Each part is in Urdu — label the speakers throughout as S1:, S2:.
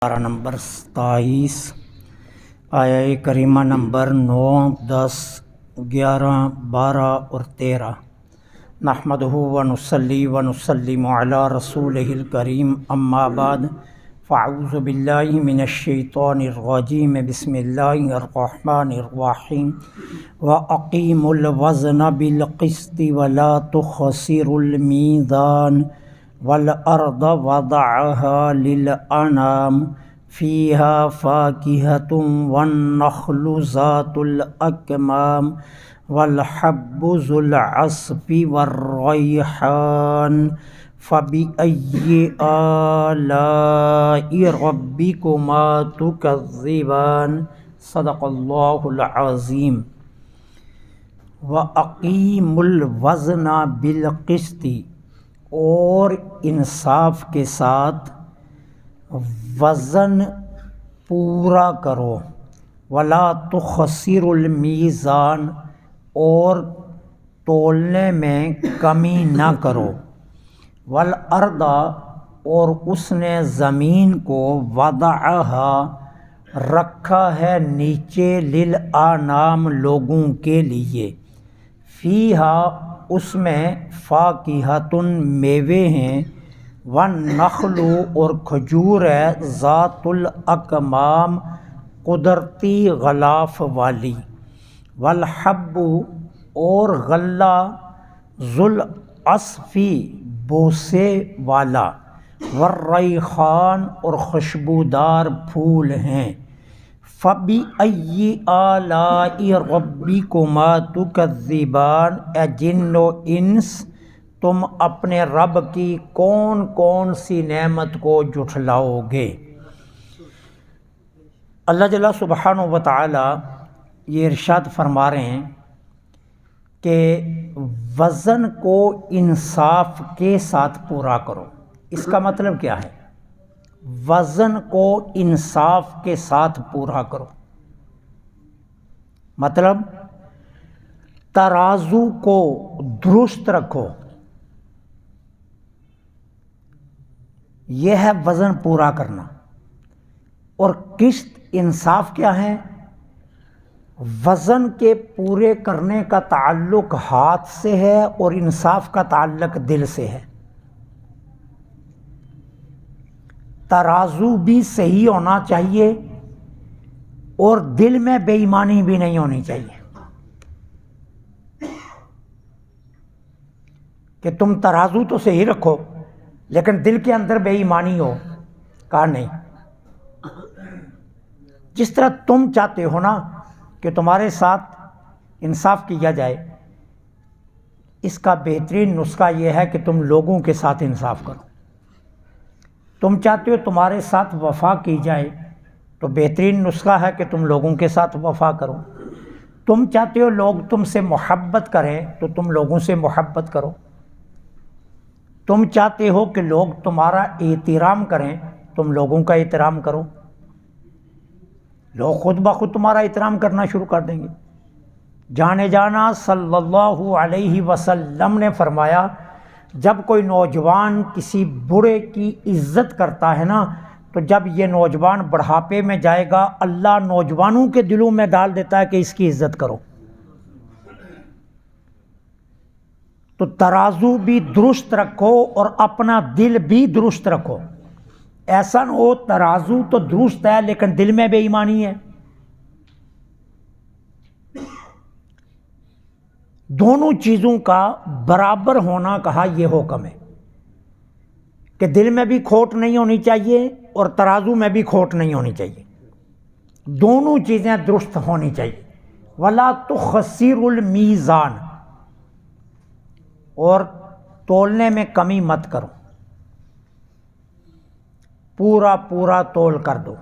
S1: پارہ نمبر 27 آیہ کریمہ نمبر 9، 10، 11، 12 اور 13۔ نحمدہ ونصلی ونسلم علی رسولہ الکریم، اما بعد، فاعوذ باللہ من الشیطان الرجیم، بسم اللہ الرحمن الرحیم۔ وَأَقِیمُوا الْوَزْنَ بِالْقِسْطِ وَلَا تُخْسِرُوا الْمِیزَانَ وَالْأَرْضَ وَضَعَهَا لِلْأَنَامِ فِيهَا فَاكِهَةٌ وَالنَّخْلُ ذَاتُ الْأَكْمَامِ وَالْحَبُّ ذُو الْعَصْفِ وَالرَّيْحَانُ فَبِأَيِّ آلَاءِ رَبِّكُمَا تُكَذِّبَانِ۔ صدق اللہ العظیم۔ وَأَقِیمُوا الْوَزْنَ بِالْقِسْطِ، اور انصاف کے ساتھ وزن پورا کرو، وَلَا تُخْسِرُوا الْمِیزَانَ، اور تولنے میں کمی نہ کرو، وَالْأَرْضَ، اور اس نے زمین کو وَضَعَهَا، رکھا ہے نیچے، لِلْأَنَامِ، لوگوں کے لیے، فِیہَا، اس میں، فَاکِہَةٌ، میوے ہیں، وَالنَّخْلُ، اور کھجور ہے، ذات الاکمام، قدرتی غلاف والی، وَالْحَبُّ، اور غلہ، ذو العصف، بوسے والا، وَالرَّیحان، اور خوشبودار پھول ہیں۔ فَبِأَيِّ آلَاءِ رَبِّكُمَا تُكَذِّبَانِ، اے جن و انس، تم اپنے رب کی کون کون سی نعمت کو جھٹلاؤ گے؟ اللہ جل سبحانہ و تعالی یہ ارشاد فرما رہے ہیں کہ وزن کو انصاف کے ساتھ پورا کرو۔ اس کا مطلب کیا ہے؟ وزن کو انصاف کے ساتھ پورا کرو، مطلب ترازو کو درست رکھو، یہ ہے وزن پورا کرنا۔ اور قسط، انصاف کیا ہے؟ وزن کے پورے کرنے کا تعلق ہاتھ سے ہے اور انصاف کا تعلق دل سے ہے۔ ترازو بھی صحیح ہونا چاہیے اور دل میں بے ایمانی بھی نہیں ہونی چاہیے کہ تم ترازو تو صحیح رکھو لیکن دل کے اندر بے ایمانی ہو، کہا نہیں۔ جس طرح تم چاہتے ہو نا کہ تمہارے ساتھ انصاف کیا جائے، اس کا بہترین نسخہ یہ ہے کہ تم لوگوں کے ساتھ انصاف کرو۔ تم چاہتے ہو تمہارے ساتھ وفا کی جائے تو بہترین نسخہ ہے کہ تم لوگوں کے ساتھ وفا کرو۔ تم چاہتے ہو لوگ تم سے محبت کریں تو تم لوگوں سے محبت کرو۔ تم چاہتے ہو کہ لوگ تمہارا احترام کریں، تم لوگوں کا احترام کرو، لوگ خود بخود تمہارا احترام کرنا شروع کر دیں گے۔ جانے جانا صلی اللہ علیہ وسلم نے فرمایا، جب کوئی نوجوان کسی بوڑھے کی عزت کرتا ہے نا، تو جب یہ نوجوان بڑھاپے میں جائے گا، اللہ نوجوانوں کے دلوں میں ڈال دیتا ہے کہ اس کی عزت کرو۔ تو ترازو بھی درست رکھو اور اپنا دل بھی درست رکھو۔ ایسا نہ ہو ترازو تو درست ہے لیکن دل میں بے ایمانی ہے۔ دونوں چیزوں کا برابر ہونا کہا یہ حکم ہے کہ دل میں بھی کھوٹ نہیں ہونی چاہیے اور ترازو میں بھی کھوٹ نہیں ہونی چاہیے، دونوں چیزیں درست ہونی چاہیے۔ وَلَا تُخْسِرُوا الْمِیزَانَ، اور تولنے میں کمی مت کرو، پورا پورا تول کر دو۔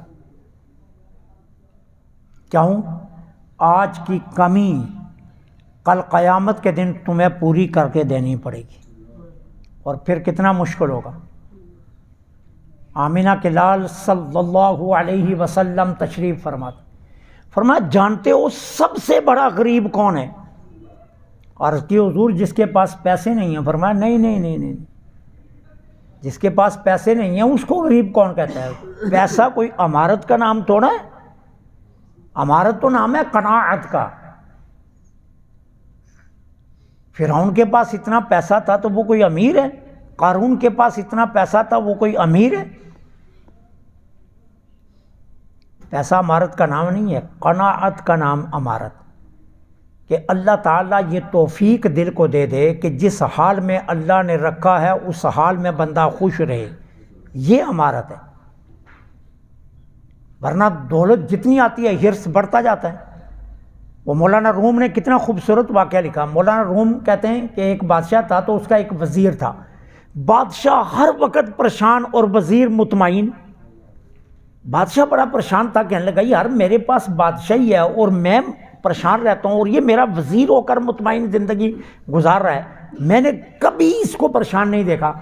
S1: کیوں؟ آج کی کمی کل قیامت کے دن تمہیں پوری کر کے دینی پڑے گی، اور پھر کتنا مشکل ہوگا۔ آمینہ کے لال صلی اللہ علیہ وسلم تشریف فرمایا جانتے ہو سب سے بڑا غریب کون ہے؟ عرض کی حضور جس کے پاس پیسے نہیں ہیں۔ فرمایا نہیں، جس کے پاس پیسے نہیں ہیں اس کو غریب کون کہتا ہے؟ پیسہ کوئی امارت کا نام تھوڑا ہے، امارت تو نام ہے قناعت کا۔ فرعون کے پاس اتنا پیسہ تھا تو وہ کوئی امیر ہے؟ قارون کے پاس اتنا پیسہ تھا وہ کوئی امیر ہے؟ پیسہ امارت کا نام نہیں ہے، قناعت کا نام امارت۔ کہ اللہ تعالیٰ یہ توفیق دل کو دے دے کہ جس حال میں اللہ نے رکھا ہے اس حال میں بندہ خوش رہے، یہ امارت ہے۔ ورنہ دولت جتنی آتی ہے حرص بڑھتا جاتا ہے۔ وہ مولانا روم نے کتنا خوبصورت واقعہ لکھا۔ مولانا روم کہتے ہیں کہ ایک بادشاہ تھا تو اس کا ایک وزیر تھا، بادشاہ ہر وقت پریشان اور وزیر مطمئن۔ بادشاہ بڑا پریشان تھا، کہنے لگا یار میرے پاس بادشاہی ہے اور میں پریشان رہتا ہوں اور یہ میرا وزیر ہو کر مطمئن زندگی گزار رہا ہے، میں نے کبھی اس کو پریشان نہیں دیکھا۔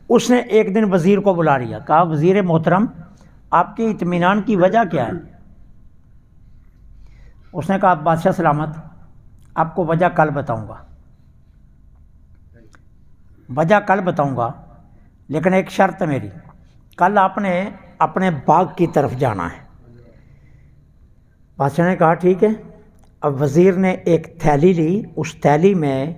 S1: اس نے ایک دن وزیر کو بلا لیا، کہا وزیر محترم آپ کے اطمینان کی وجہ کیا ہے؟ اس نے کہا بادشاہ سلامت آپ کو وجہ کل بتاؤں گا، وجہ کل بتاؤں گا، لیکن ایک شرط ہے میری، کل آپ نے اپنے باغ کی طرف جانا ہے۔ بادشاہ نے کہا ٹھیک ہے۔ اب وزیر نے ایک تھیلی لی، اس تھیلی میں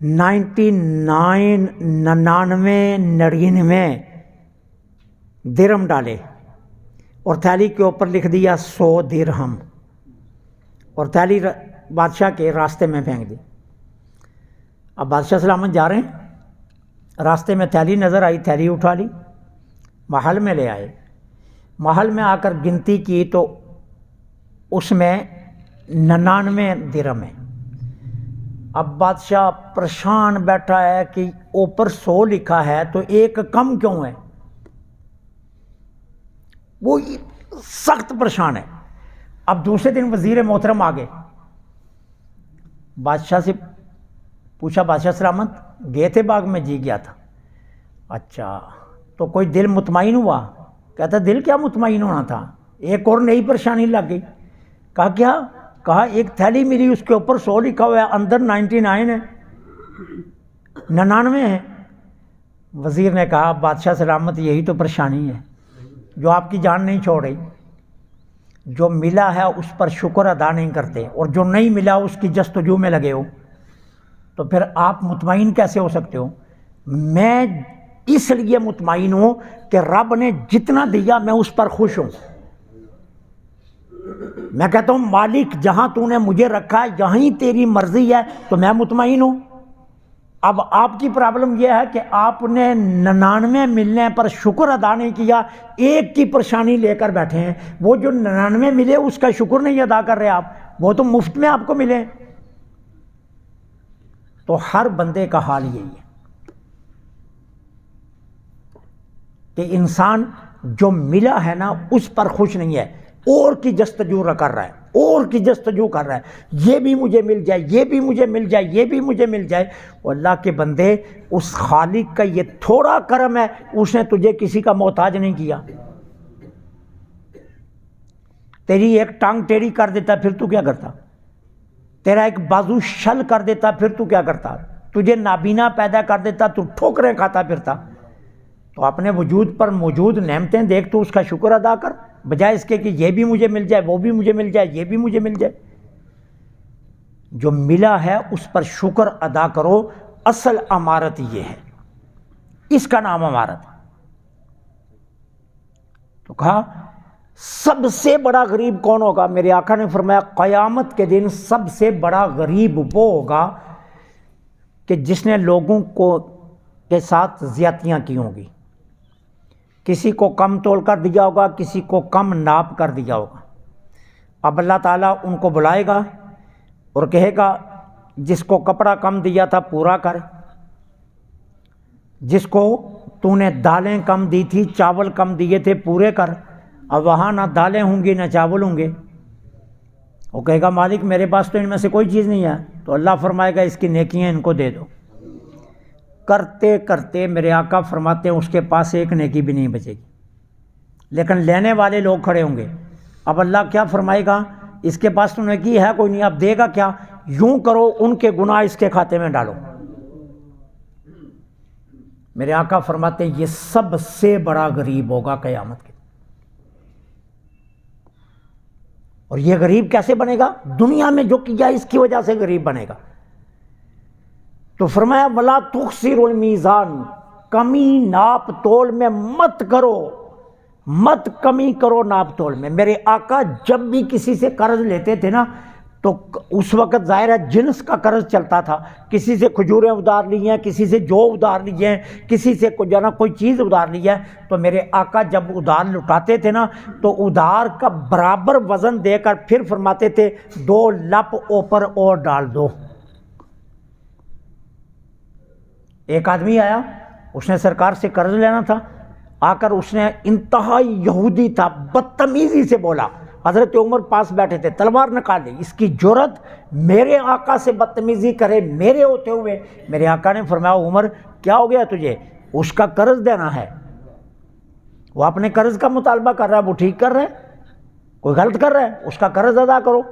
S1: 99 درہم ڈالے اور تھیلی کے اوپر لکھ دیا 100 درہم، اور تھیلی بادشاہ کے راستے میں پھینک دی۔ اب بادشاہ سلامت جا رہے ہیں، راستے میں تھیلی نظر آئی، تھیلی اٹھا لی، محل میں لے آئے۔ محل میں آ کر گنتی کی تو اس میں 99 درہم ہے۔ اب بادشاہ پریشان بیٹھا ہے کہ اوپر 100 لکھا ہے تو ایک کم کیوں ہے، وہ سخت پریشان ہے۔ اب دوسرے دن وزیر محترم آگے، بادشاہ سے پوچھا بادشاہ سلامت گئے تھے باغ میں؟ جی گیا تھا۔ اچھا تو کوئی دل مطمئن ہوا؟ کہتا دل کیا مطمئن ہونا تھا، ایک اور نئی پریشانی لگ گئی۔ کہا کیا؟ کہا ایک تھیلی ملی اس کے اوپر 100 لکھا ہوا ہے، اندر 99 ہے، 99 ہے۔ وزیر نے کہا بادشاہ سلامت یہی تو پریشانی ہے جو آپ کی جان نہیں چھوڑ رہی، جو ملا ہے اس پر شکر ادا نہیں کرتے اور جو نہیں ملا اس کی جستجو میں لگے ہو، تو پھر آپ مطمئن کیسے ہو سکتے ہو؟ میں اس لیے مطمئن ہوں کہ رب نے جتنا دیا میں اس پر خوش ہوں۔ میں کہتا ہوں مالک جہاں تو نے مجھے رکھا ہے یہیں تیری مرضی ہے تو میں مطمئن ہوں۔ اب آپ کی پرابلم یہ ہے کہ آپ نے 99 ملنے پر شکر ادا نہیں کیا، ایک کی پریشانی لے کر بیٹھے ہیں۔ وہ جو 99 ملے اس کا شکر نہیں ادا کر رہے آپ، وہ تو مفت میں آپ کو ملے۔ تو ہر بندے کا حال یہی ہے کہ انسان جو ملا ہے نا اس پر خوش نہیں ہے، اور کی جستجو کر رہا ہے، اور کی جستجو کر رہا ہے، یہ بھی مجھے مل جائے، یہ بھی مجھے مل جائے، یہ بھی مجھے مل جائے۔ اور اللہ کے بندے اس خالق کا یہ تھوڑا کرم ہے، اس نے تجھے کسی کا محتاج نہیں کیا۔ تیری ایک ٹانگ ٹیڑھی کر دیتا پھر تو کیا کرتا؟ تیرا ایک بازو شل کر دیتا پھر تو کیا کرتا؟ تجھے نابینا پیدا کر دیتا تو ٹھوکریں کھاتا پھرتا۔ تو اپنے وجود پر موجود نعمتیں دیکھ تو اس کا شکر ادا کر، بجائے اس کے کہ یہ بھی مجھے مل جائے، وہ بھی مجھے مل جائے، یہ بھی مجھے مل جائے۔ جو ملا ہے اس پر شکر ادا کرو، اصل امارت یہ ہے، اس کا نام امارت ہے۔ تو کہا سب سے بڑا غریب کون ہوگا؟ میرے آقا نے فرمایا قیامت کے دن سب سے بڑا غریب وہ ہوگا کہ جس نے لوگوں کے ساتھ زیادتیاں کی ہوں گی، کسی کو کم تول کر دیا ہوگا، کسی کو کم ناپ کر دیا ہوگا۔ اب اللہ تعالیٰ ان کو بلائے گا اور کہے گا جس کو کپڑا کم دیا تھا پورا کر، جس کو تو نے دالیں کم دی تھی، چاول کم دیے تھے، پورے کر۔ اب وہاں نہ دالیں ہوں گی نہ چاول ہوں گے۔ وہ کہے گا مالک میرے پاس تو ان میں سے کوئی چیز نہیں ہے، تو اللہ فرمائے گا اس کی نیکیاں ان کو دے دو۔ کرتے کرتے میرے آقا فرماتے ہیں اس کے پاس ایک نیکی بھی نہیں بچے گی، لیکن لینے والے لوگ کھڑے ہوں گے۔ اب اللہ کیا فرمائے گا؟ اس کے پاس تو نیکی ہے کوئی نہیں، اب دے گا کیا؟ یوں کرو ان کے گناہ اس کے کھاتے میں ڈالو۔ میرے آقا فرماتے ہیں یہ سب سے بڑا غریب ہوگا قیامت کے، اور یہ غریب کیسے بنے گا؟ دنیا میں جو کیا اس کی وجہ سے غریب بنے گا۔ تو فرمایا ولا تخسر المیزان، کمی ناپ تول میں مت کرو، مت کمی کرو ناپ تول میں۔ میرے آقا جب بھی کسی سے قرض لیتے تھے نا تو اس وقت ظاہر ہے جنس کا قرض چلتا تھا، کسی سے کھجوریں ادھار لی ہیں، کسی سے جو ادھار لیے ہیں، کسی سے کوئی چیز ادھار لی ہے، تو میرے آقا جب ادھار لٹاتے تھے نا تو ادھار کا برابر وزن دے کر پھر فرماتے تھے 2 لپ اوپر اور ڈال دو۔ ایک آدمی آیا، اس نے سرکار سے قرض لینا تھا، آ کر اس نے انتہائی یہودی تھا، بدتمیزی سے بولا۔ حضرت عمر پاس بیٹھے تھے، تلوار نکالی، اس کی جرت میرے آقا سے بدتمیزی کرے میرے ہوتے ہوئے۔ میرے آقا نے فرمایا عمر کیا ہو گیا تجھے؟ اس کا قرض دینا ہے، وہ اپنے قرض کا مطالبہ کر رہا ہے، وہ ٹھیک کر رہا ہے، کوئی غلط کر رہا ہے، اس کا قرض ادا کرو،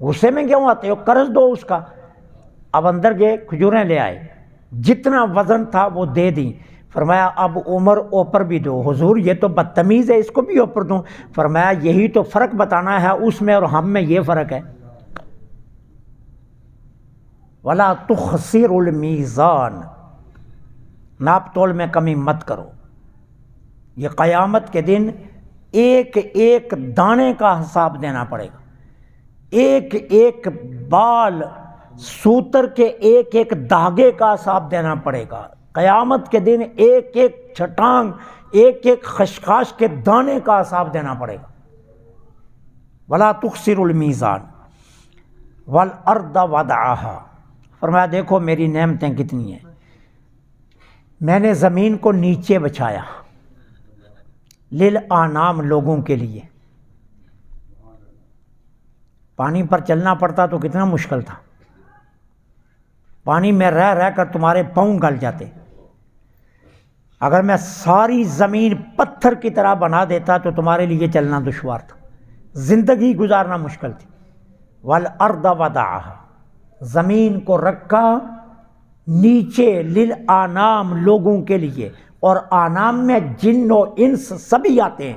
S1: غصے میں کیوں آتے ہو؟ قرض دو اس کا۔ اب اندر گئے، کھجوریں لے آئے، جتنا وزن تھا وہ دے دیں۔ فرمایا اب عمر اوپر بھی دو۔ حضور یہ تو بدتمیز ہے، اس کو بھی اوپر دوں؟ فرمایا یہی تو فرق بتانا ہے، اس میں اور ہم میں یہ فرق ہے۔ ولا تخسر المیزان، ناپ تول میں کمی مت کرو۔ یہ قیامت کے دن ایک ایک دانے کا حساب دینا پڑے گا، ایک ایک بال سوتر کے ایک ایک دھاگے کا حساب دینا پڑے گا۔ قیامت کے دن ایک ایک چھٹانگ، ایک ایک خشخاش کے دانے کا حساب دینا پڑے گا۔ ولا تخسر المیزان والارض وضعها، فرمایا دیکھو میری نعمتیں کتنی ہیں، میں نے زمین کو نیچے بچھایا، للانام لوگوں کے لیے۔ پانی پر چلنا پڑتا تو کتنا مشکل تھا، پانی میں رہ رہ کر تمہارے پاؤں گل جاتے۔ اگر میں ساری زمین پتھر کی طرح بنا دیتا تو تمہارے لیے چلنا دشوار تھا، زندگی گزارنا مشکل تھی۔ والارض وضعها، زمین کو رکھا نیچے، للانام لوگوں کے لیے، اور آنام میں جن و انس سبھی آتے ہیں،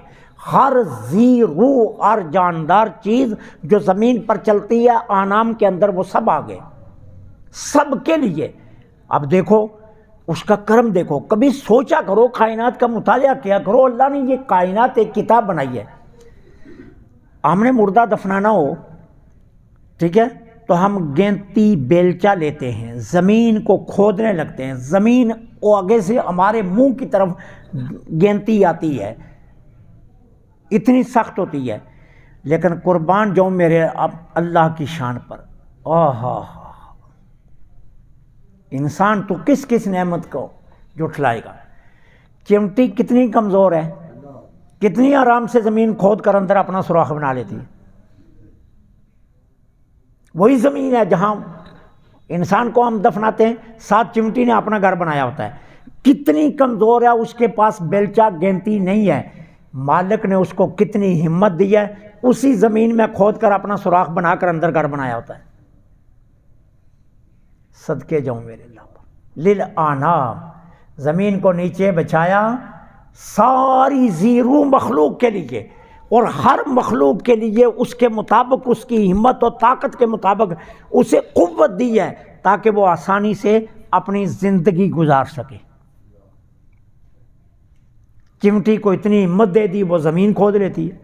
S1: ہر ذی روح، ہر جاندار چیز جو زمین پر چلتی ہے آنام کے اندر وہ سب آ گئے، سب کے لیے۔ اب دیکھو اس کا کرم، دیکھو کبھی سوچا کرو، کائنات کا مطالعہ کیا کرو، اللہ نے یہ کائنات ایک کتاب بنائی ہے۔ ہم نے مردہ دفنانا ہو، ٹھیک ہے، تو ہم گینتی بیلچا لیتے ہیں، زمین کو کھودنے لگتے ہیں، زمین وہ آگے سے ہمارے منہ کی طرف گینتی آتی ہے، اتنی سخت ہوتی ہے۔ لیکن قربان جاؤں میرے اب اللہ کی شان پر، آہا، انسان تو کس کس نعمت کو جھٹلائے گا۔ چمٹی کتنی کمزور ہے، کتنی آرام سے زمین کھود کر اندر اپنا سوراخ بنا لیتی ہے۔ وہی زمین ہے جہاں انسان کو ہم دفناتے ہیں، ساتھ چمٹی نے اپنا گھر بنایا ہوتا ہے۔ کتنی کمزور ہے، اس کے پاس بیلچا گینتی نہیں ہے، مالک نے اس کو کتنی ہمت دی ہے، اسی زمین میں کھود کر اپنا سوراخ بنا کر اندر گھر بنایا ہوتا ہے۔ صدقے جاؤں میرے اللہ پر، للانام، زمین کو نیچے بچھایا ساری زیرو مخلوق کے لیے، اور ہر مخلوق کے لیے اس کے مطابق، اس کی ہمت و طاقت کے مطابق اسے قوت دی ہے تاکہ وہ آسانی سے اپنی زندگی گزار سکے۔ چمٹی کو اتنی ہمت دے دی، وہ زمین کھود لیتی ہے۔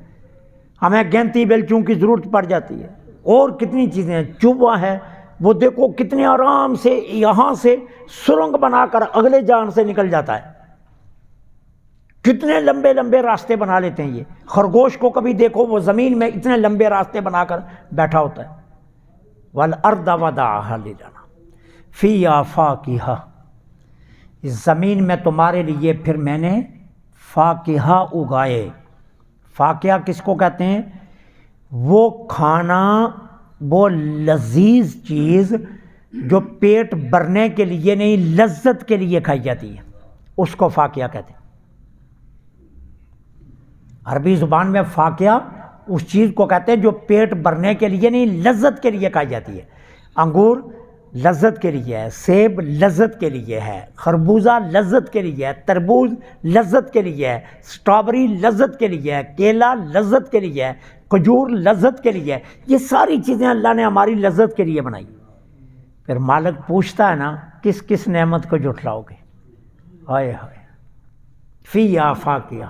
S1: ہمیں گینتی بیلچوں کی ضرورت پڑ جاتی ہے، اور کتنی چیزیں ہیں، چوہا ہے، وہ دیکھو کتنے آرام سے یہاں سے سرنگ بنا کر اگلے جان سے نکل جاتا ہے، کتنے لمبے لمبے راستے بنا لیتے ہیں یہ۔ خرگوش کو کبھی دیکھو، وہ زمین میں اتنے لمبے راستے بنا کر بیٹھا ہوتا ہے۔ والارض وضعها للانام فیہا فاکہہ، اس زمین میں تمہارے لیے پھر میں نے فاکہہ اگائے۔ فاکہہ کس کو کہتے ہیں؟ وہ کھانا، وہ لذیذ چیز جو پیٹ بھرنے کے لیے نہیں، لذت کے لیے کھائی جاتی ہے، اس کو فاکہہ کہتے ہیں۔ عربی زبان میں فاکہہ اس چیز کو کہتے ہیں جو پیٹ بھرنے کے لیے نہیں، لذت کے لیے کھائی جاتی ہے۔ انگور لذت کے لیے ہے، سیب لذت کے لیے ہے، خربوزہ لذت کے لیے ہے، تربوز لذت کے لیے ہے، اسٹرابری لذت کے لیے ہے، کیلا لذت کے لیے ہے، کھجور لذت کے لیے ہے۔ یہ ساری چیزیں اللہ نے ہماری لذت کے لیے بنائی۔ پھر مالک پوچھتا ہے نا کس کس نعمت کو جھٹلاؤ گے؟ ہائے ہائے، فی آفاقیہ،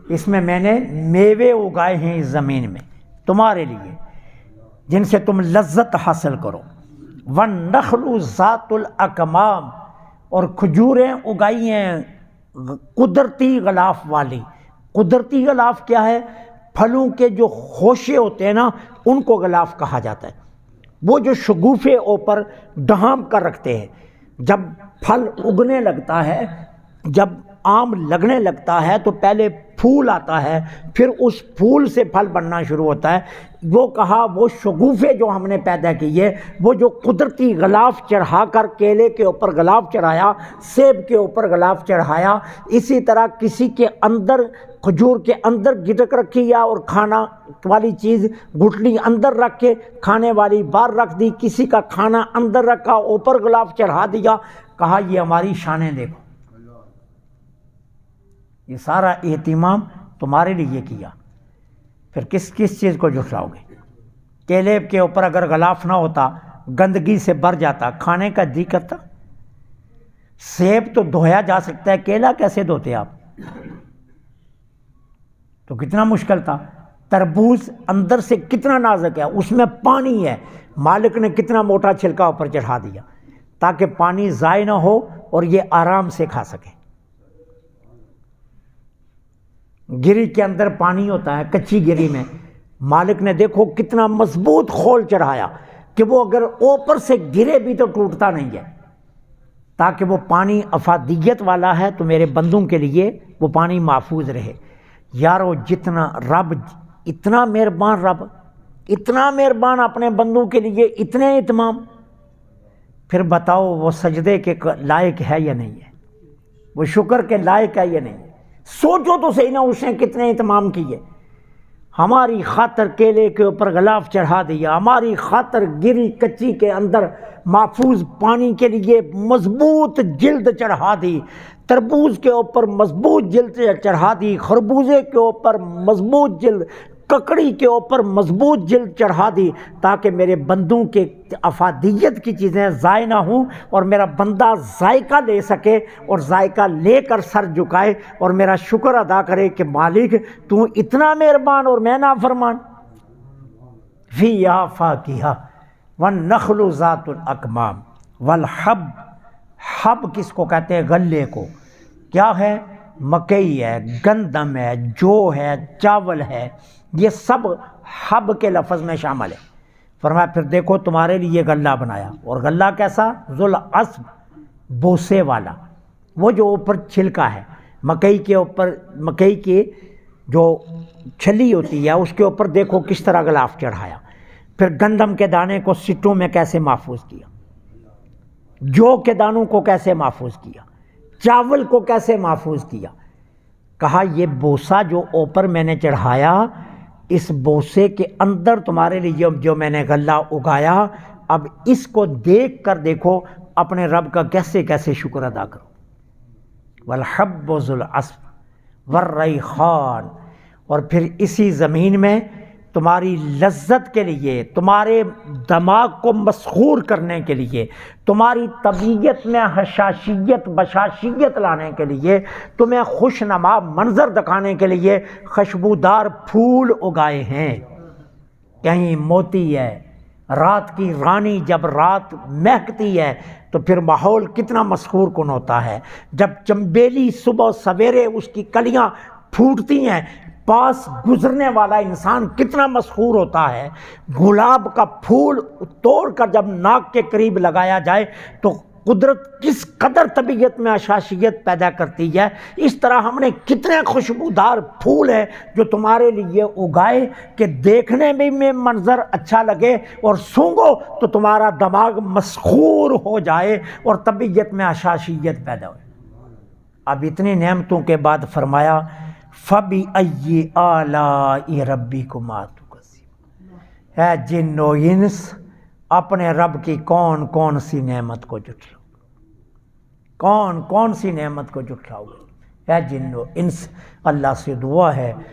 S1: اس میں نے میوے اگائے ہیں اس زمین میں تمہارے لیے جن سے تم لذت حاصل کرو۔ وَالنَّخْلُ ذَاتُ الْأَكْمَامِ، اور کھجوریں اگائی ہیں قدرتی غلاف والی۔ قدرتی غلاف کیا ہے؟ پھلوں کے جو خوشے ہوتے ہیں نا ان کو غلاف کہا جاتا ہے، وہ جو شگوفے اوپر ڈھانپ کر رکھتے ہیں۔ جب پھل اگنے لگتا ہے، جب آم لگنے لگتا ہے تو پہلے پھول آتا ہے، پھر اس پھول سے پھل بننا شروع ہوتا ہے۔ وہ کہا وہ شگوفے جو ہم نے پیدا کیے، وہ جو قدرتی غلاف چڑھا کر کیلے کے اوپر غلاف چڑھایا، سیب کے اوپر غلاف چڑھایا، اسی طرح کسی کے اندر کھجور کے اندر گٹک رکھی یا اور کھانا والی چیز گٹلی اندر رکھ کے کھانے والی باہر رکھ دی، کسی کا کھانا اندر رکھا اوپر غلاف چڑھا دیا، کہا یہ ہماری شانیں دیکھو، یہ سارا اہتمام تمہارے لیے کیا۔ پھر کس کس چیز کو جھٹلاؤ گے؟ کیلے کے اوپر اگر غلاف نہ ہوتا گندگی سے بھر جاتا، کھانے کا جی کرتا۔ سیب تو دھویا جا سکتا ہے، کیلا کیسے دھوتے آپ؟ تو کتنا مشکل تھا۔ تربوز اندر سے کتنا نازک ہے، اس میں پانی ہے، مالک نے کتنا موٹا چھلکا اوپر چڑھا دیا تاکہ پانی ضائع نہ ہو اور یہ آرام سے کھا سکے۔ گری کے اندر پانی ہوتا ہے، کچی گری میں مالک نے دیکھو کتنا مضبوط خول چڑھایا کہ وہ اگر اوپر سے گرے بھی تو ٹوٹتا نہیں ہے، تاکہ وہ پانی افادیت والا ہے تو میرے بندوں کے لیے وہ پانی محفوظ رہے۔ یارو جتنا رب، اتنا مہربان رب، اتنا مہربان اپنے بندوں کے لیے، اتنے اہتمام، پھر بتاؤ وہ سجدے کے لائق ہے یا نہیں ہے؟ وہ شکر کے لائق ہے یا نہیں ہے؟ سوچو تو صحیح نا اس نے کتنے اہتمام کیے۔ ہماری خاطر کیلے کے اوپر غلاف چڑھا دیا، ہماری خاطر گری کچی کے اندر محفوظ پانی کے لیے مضبوط جلد چڑھا دی، تربوز کے اوپر مضبوط جلد چڑھا دی، خربوزے کے اوپر مضبوط جلد، ککڑی کے اوپر مضبوط جلد چڑھا دی، تاکہ میرے بندوں کے افادیت کی چیزیں ضائع نہ ہوں اور میرا بندہ ذائقہ لے سکے اور ذائقہ لے کر سر جھکائے اور میرا شکر ادا کرے کہ مالک تو اتنا مہربان اور میں نافرمان۔ فیہا فاکہہ والنخل ذات الاکمام والحب، حب کس کو کہتے ہیں؟ غلے کو۔ کیا ہے؟ مکئی ہے، گندم ہے، جو ہے، چاول ہے، یہ سب حب کے لفظ میں شامل ہے۔ فرمایا پھر دیکھو تمہارے لیے غلہ بنایا، اور غلہ کیسا؟ ذوالعصف، بوسے والا، وہ جو اوپر چھلکا ہے مکئی کے اوپر، مکئی کی جو چھلی ہوتی ہے اس کے اوپر دیکھو کس طرح غلاف چڑھایا، پھر گندم کے دانے کو سٹوں میں کیسے محفوظ کیا، جو کے دانوں کو کیسے محفوظ کیا، چاول کو کیسے محفوظ کیا۔ کہا یہ بوسا جو اوپر میں نے چڑھایا، اس بوسے کے اندر تمہارے لیے جو میں نے غلہ اگایا، اب اس کو دیکھ کر دیکھو اپنے رب کا کیسے کیسے شکر ادا کرو۔ والحب ذو العصف والریحان، اور پھر اسی زمین میں تمہاری لذت کے لیے، تمہارے دماغ کو مسحور کرنے کے لیے، تمہاری طبیعت میں حشاشیت بشاشیت لانے کے لیے، تمہیں خوشنما منظر دکھانے کے لیے خوشبودار پھول اگائے ہیں۔ کہیں موتی ہے، رات کی رانی جب رات مہکتی ہے تو پھر ماحول کتنا مسحور کن ہوتا ہے۔ جب چنبیلی صبح سویرے اس کی کلیاں پھوٹتی ہیں، پاس گزرنے والا انسان کتنا مسحور ہوتا ہے۔ گلاب کا پھول توڑ کر جب ناک کے قریب لگایا جائے تو قدرت کس قدر طبیعت میں حشاشیت پیدا کرتی ہے۔ اس طرح ہم نے کتنے خوشبودار پھول ہیں جو تمہارے لیے اگائے کہ دیکھنے میں منظر اچھا لگے اور سونگھو تو تمہارا دماغ مسحور ہو جائے اور طبیعت میں حشاشیت پیدا ہو۔ اب اتنی نعمتوں کے بعد فرمایا فَبِأَيِّ آلَاءِ رَبِّكُمَا تُكَذِّبَانِ، اے جن و انس اپنے رب کی کون کون سی نعمت کو جھٹلاؤ، کون کون سی نعمت کو جھٹلاؤ گے؟ اے جنو انس، اللہ سے دعا ہے